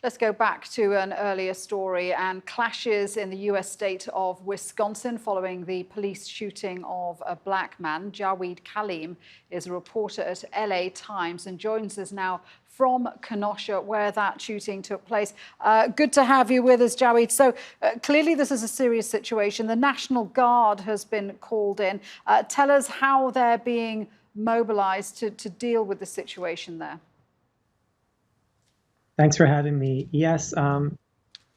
Let's go back to an earlier story and clashes in the U.S. state of Wisconsin following the police shooting of a black man. Jaweed Kaleem is a reporter at LA Times and joins us now from Kenosha, where that shooting took place. Good to have you with us, Jaweed. So clearly this is a serious situation. The National Guard has been called in. Tell us how they're being mobilized to deal with the situation there. Thanks for having me. Yes,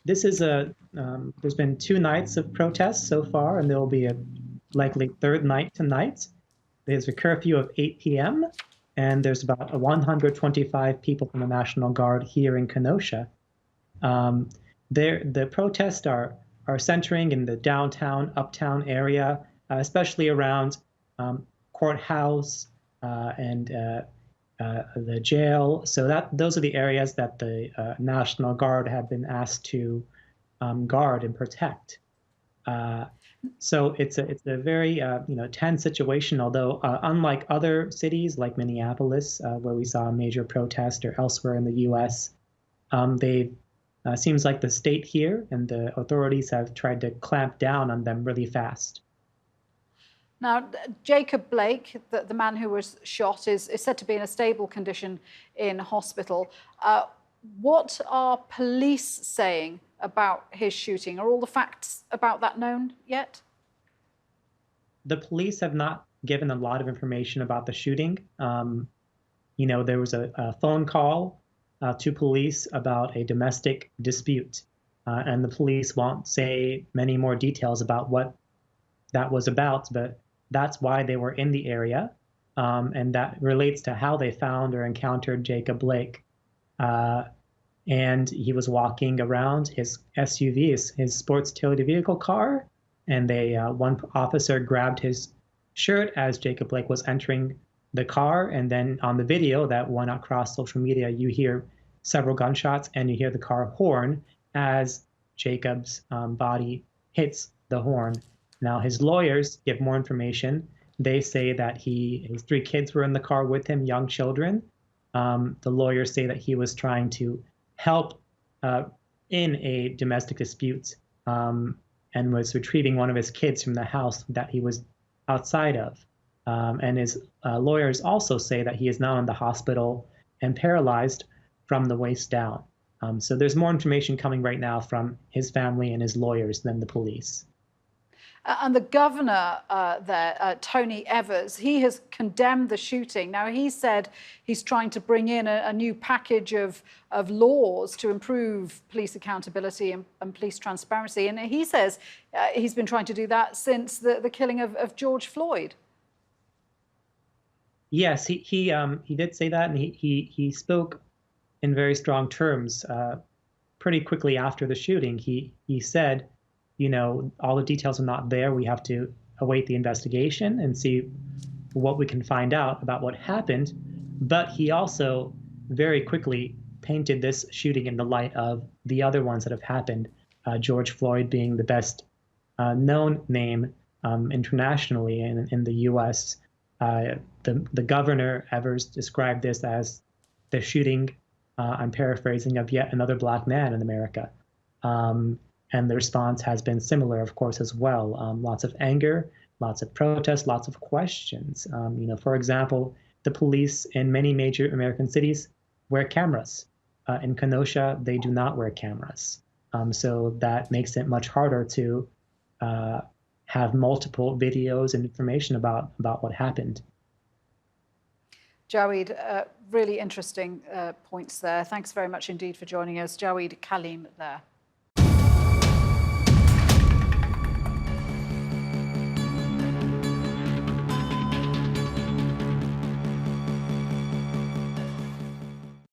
this is there's been 2 nights of protests so far, and there will be a likely 3rd night tonight. There's a curfew of 8 p.m., and there's about 125 people from the National Guard here in Kenosha. The protests are centering in the downtown, uptown area, especially around courthouse and the jail. So those are the areas that the National Guard have been asked to guard and protect. So it's a very tense situation. Although unlike other cities like Minneapolis, where we saw a major protest, or elsewhere in the U.S., seems like the state here and the authorities have tried to clamp down on them really fast. Now, Jacob Blake, the man who was shot, is said to be in a stable condition in hospital. What are police saying about his shooting? Are all the facts about that known yet? The police have not given a lot of information about the shooting. There was a phone call to police about a domestic dispute, and the police won't say many more details about what that was about, but that's why they were in the area, and that relates to how they found or encountered Jacob Blake. And he was walking around his SUV, his sports utility vehicle car, and one officer grabbed his shirt as Jacob Blake was entering the car. And then on the video that went across social media, you hear several gunshots and you hear the car horn as Jacob's body hits the horn. Now, his lawyers give more information. They say that his 3 kids were in the car with him, young children. The lawyers say that he was trying to help in a domestic dispute and was retrieving one of his kids from the house that he was outside of. And his lawyers also say that he is now in the hospital and paralyzed from the waist down. So there's more information coming right now from his family and his lawyers than the police. And the governor there, Tony Evers, he has condemned the shooting. Now, he said he's trying to bring in a new package of laws to improve police accountability and police transparency. And he says he's been trying to do that since the killing of George Floyd. Yes, he did say that, and he spoke in very strong terms pretty quickly after the shooting. He said, all the details are not there. We have to await the investigation and see what we can find out about what happened. But he also very quickly painted this shooting in the light of the other ones that have happened, George Floyd being the best known name internationally in the U.S. The governor, Evers, described this as the shooting, I'm paraphrasing, of yet another black man in America. And the response has been similar, of course, as well. Lots of anger, lots of protests, lots of questions. For example, the police in many major American cities wear cameras. In Kenosha, they do not wear cameras. So that makes it much harder to have multiple videos and information about what happened. Jaweed, really interesting points there. Thanks very much indeed for joining us. Jaweed Kaleem there.